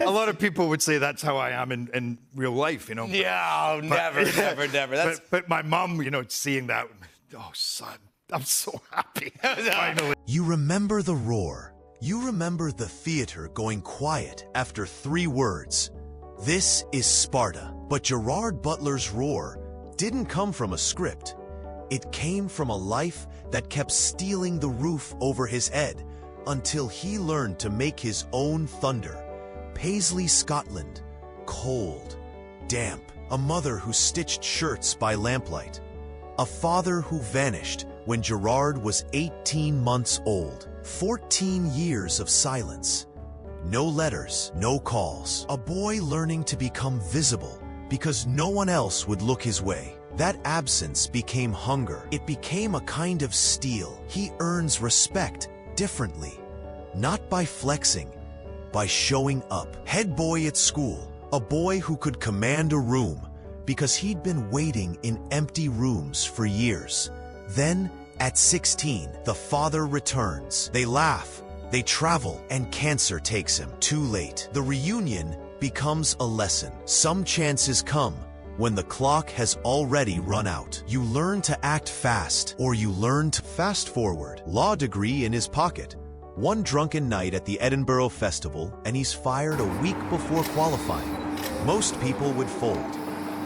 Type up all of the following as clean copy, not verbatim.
a lot of people would say that's how I am in real life, you know. Yeah, never. But my mom, you know, seeing that, oh, son, I'm so happy. Finally. You remember the roar. You remember the theater going quiet after 3 words. This is Sparta. But Gerard Butler's roar didn't come from a script. It came from a life that kept stealing the roof over his head until he learned to make his own thunder. Paisley, Scotland. Cold. Damp. A mother who stitched shirts by lamplight. A father who vanished when Gerard was 18 months old. 14 years of silence. No letters, no calls. A boy learning to become visible because no one else would look his way. That absence became hunger. It became a kind of steel. He earns respect differently. Not by flexing, by showing up. Head boy at school. A boy who could command a room because he'd been waiting in empty rooms for years. Then, at 16, the father returns. They laugh, they travel, and cancer takes him. Too late. The reunion becomes a lesson. Some chances come when the clock has already run out. You learn to act fast, or you learn to fast forward. Law degree in his pocket. One drunken night at the Edinburgh Festival, and he's fired a week before qualifying. Most people would fold.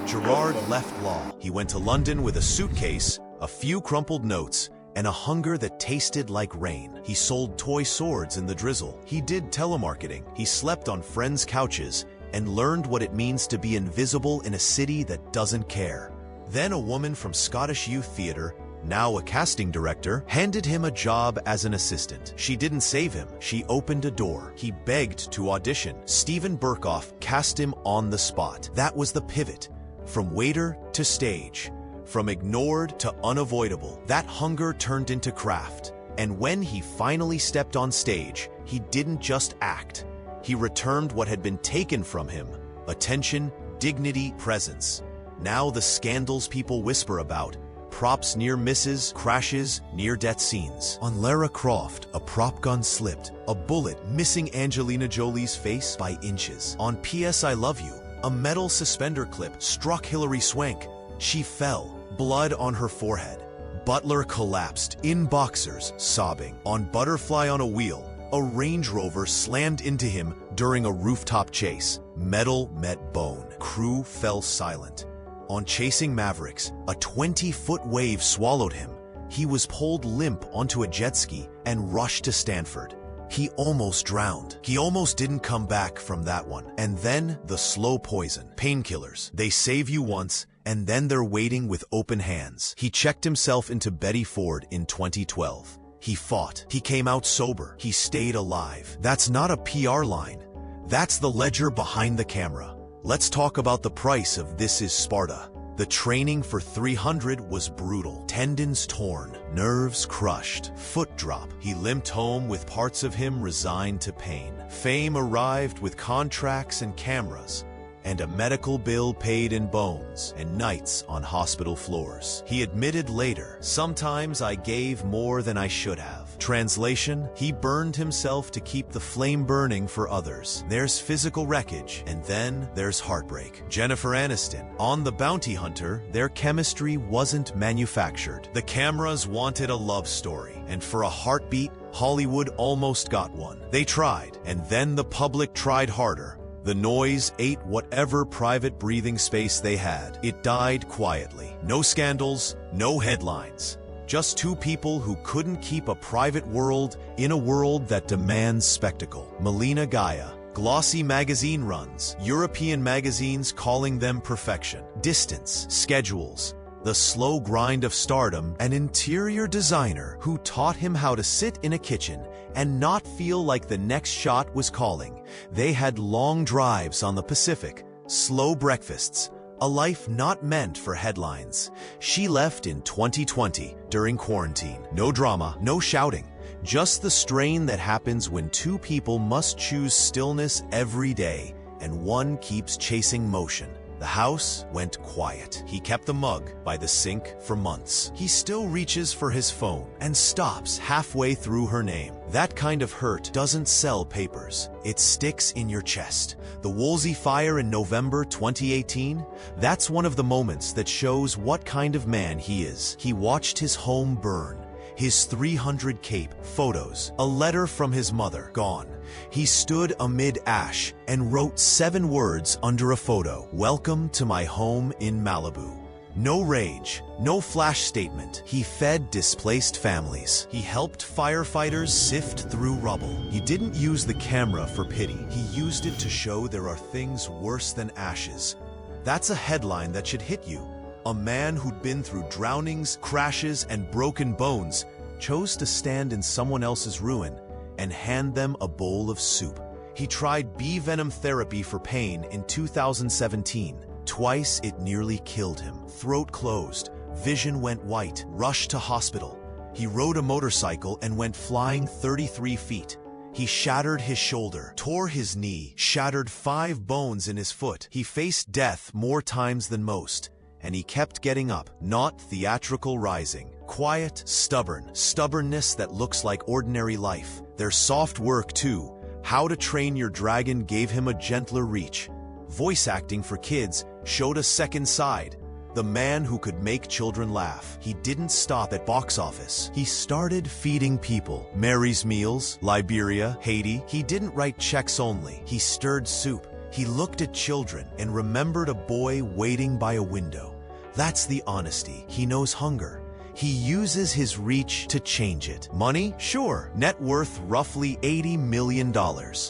Gerard left law. He went to London with a suitcase, a few crumpled notes, and a hunger that tasted like rain. He sold toy swords in the drizzle. He did telemarketing. He slept on friends' couches and learned what it means to be invisible in a city that doesn't care. Then a woman from Scottish Youth Theatre, now a casting director, handed him a job as an assistant. She didn't save him. She opened a door. He begged to audition. Stephen Burkoff cast him on the spot. That was the pivot. From waiter to stage. From ignored to unavoidable. That hunger turned into craft. And when he finally stepped on stage, he didn't just act. He returned what had been taken from him: attention, dignity, presence. Now the scandals people whisper about, props near misses, crashes, near-death scenes. On Lara Croft, a prop gun slipped, a bullet missing Angelina Jolie's face by inches. On P.S. I Love You, a metal suspender clip struck Hilary Swank. She fell, blood on her forehead. Butler collapsed, in boxers, sobbing. On Butterfly on a Wheel, a Range Rover slammed into him during a rooftop chase. Metal met bone. Crew fell silent. On Chasing Mavericks, a 20-foot wave swallowed him. He was pulled limp onto a jet ski and rushed to Stanford. He almost drowned. He almost didn't come back from that one. And then the slow poison. Painkillers. They save you once, and then they're waiting with open hands. He checked himself into Betty Ford in 2012. He fought. He came out sober. He stayed alive. That's not a PR line. That's the ledger behind the camera. Let's talk about the price of This Is Sparta. The training for 300 was brutal. Tendons torn, nerves crushed, foot drop. He limped home with parts of him resigned to pain. Fame arrived with contracts and cameras, and a medical bill paid in bones, and nights on hospital floors. He admitted later, "Sometimes I gave more than I should have." Translation, he burned himself to keep the flame burning for others. There's physical wreckage, and then there's heartbreak. Jennifer Aniston, on The Bounty Hunter, their chemistry wasn't manufactured. The cameras wanted a love story, and for a heartbeat, Hollywood almost got one. They tried, and then the public tried harder. The noise ate whatever private breathing space they had. It died quietly. No scandals, no headlines. Just two people who couldn't keep a private world in a world that demands spectacle. Melina Gaia. Glossy magazine runs. European magazines calling them perfection. Distance. Schedules. The slow grind of stardom. An interior designer who taught him how to sit in a kitchen and not feel like the next shot was calling. They had long drives on the Pacific, slow breakfasts, a life not meant for headlines. She left in 2020 during quarantine. No drama, no shouting, just the strain that happens when two people must choose stillness every day and one keeps chasing motion. The house went quiet. He kept the mug by the sink for months. He still reaches for his phone and stops halfway through her name. That kind of hurt doesn't sell papers. It sticks in your chest. The Woolsey fire in November 2018, that's one of the moments that shows what kind of man he is. He watched his home burn. His 300 cape, photos, a letter from his mother, gone. He stood amid ash and wrote 7 words under a photo. Welcome to my home in Malibu. No rage, no flash statement. He fed displaced families. He helped firefighters sift through rubble. He didn't use the camera for pity. He used it to show there are things worse than ashes. That's a headline that should hit you. A man who'd been through drownings, crashes, and broken bones chose to stand in someone else's ruin and hand them a bowl of soup. He tried bee venom therapy for pain in 2017. Twice it nearly killed him. Throat closed, vision went white, rushed to hospital. He rode a motorcycle and went flying 33 feet. He shattered his shoulder, tore his knee, shattered 5 bones in his foot. He faced death more times than most. And he kept getting up, not theatrical rising. Quiet, stubborn, stubbornness that looks like ordinary life. There's soft work too. How to Train Your Dragon gave him a gentler reach. Voice acting for kids showed a second side. The man who could make children laugh. He didn't stop at box office. He started feeding people. Mary's Meals, Liberia, Haiti. He didn't write checks only. He stirred soup. He looked at children and remembered a boy waiting by a window. That's the honesty. He knows hunger. He uses his reach to change it. Money? Sure. Net worth roughly $80 million.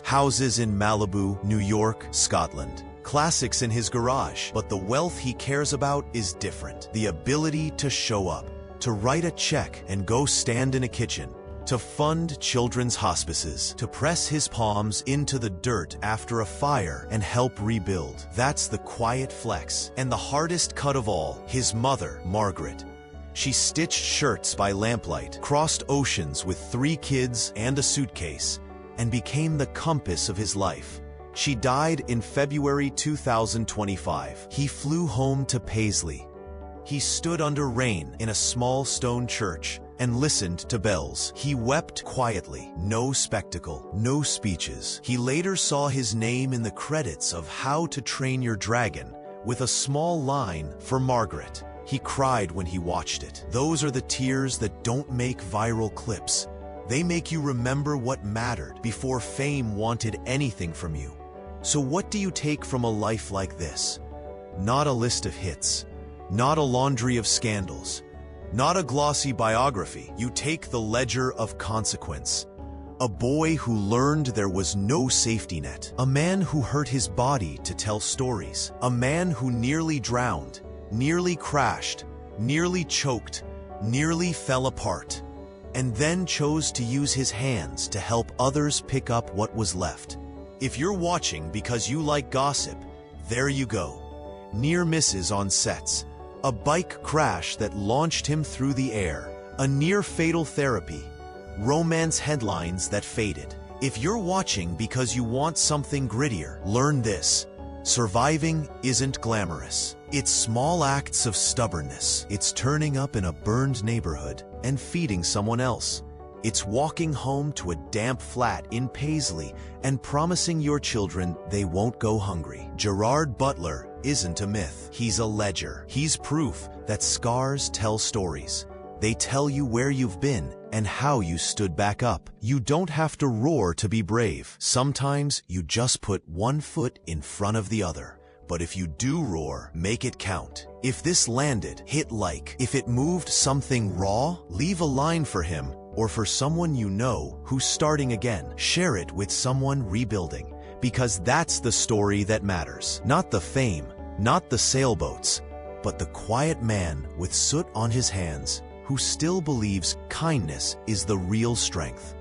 Houses in Malibu, New York, Scotland. Classics in his garage. But the wealth he cares about is different. The ability to show up, to write a check and go stand in a kitchen, to fund children's hospices, to press his palms into the dirt after a fire and help rebuild. That's the quiet flex. And the hardest cut of all, his mother, Margaret. She stitched shirts by lamplight, crossed oceans with 3 kids and a suitcase, and became the compass of his life. She died in February 2025. He flew home to Paisley. He stood under rain in a small stone church and listened to bells. He wept quietly. No spectacle, no speeches. He later saw his name in the credits of How to Train Your Dragon with a small line for Margaret. He cried when he watched it. Those are the tears that don't make viral clips. They make you remember what mattered before fame wanted anything from you. So what do you take from a life like this? Not a list of hits. Not a laundry of scandals. Not a glossy biography. You take the ledger of consequence. A boy who learned there was no safety net. A man who hurt his body to tell stories. A man who nearly drowned, nearly crashed, nearly choked, nearly fell apart, and then chose to use his hands to help others pick up what was left. If you're watching because you like gossip, there you go. Near misses on sets. A bike crash that launched him through the air. A near-fatal therapy. Romance headlines that faded. If you're watching because you want something grittier, learn this. Surviving isn't glamorous. It's small acts of stubbornness. It's turning up in a burned neighborhood and feeding someone else. It's walking home to a damp flat in Paisley and promising your children they won't go hungry. Gerard Butler isn't a myth. He's a ledger. He's proof that scars tell stories. They tell you where you've been and how you stood back up. You don't have to roar to be brave. Sometimes you just put one foot in front of the other. But if you do roar, make it count. If this landed, hit like. If it moved something raw, leave a line for him or for someone you know who's starting again. Share it with someone rebuilding, because that's the story that matters. Not the fame, not the sailboats, but the quiet man with soot on his hands who still believes kindness is the real strength.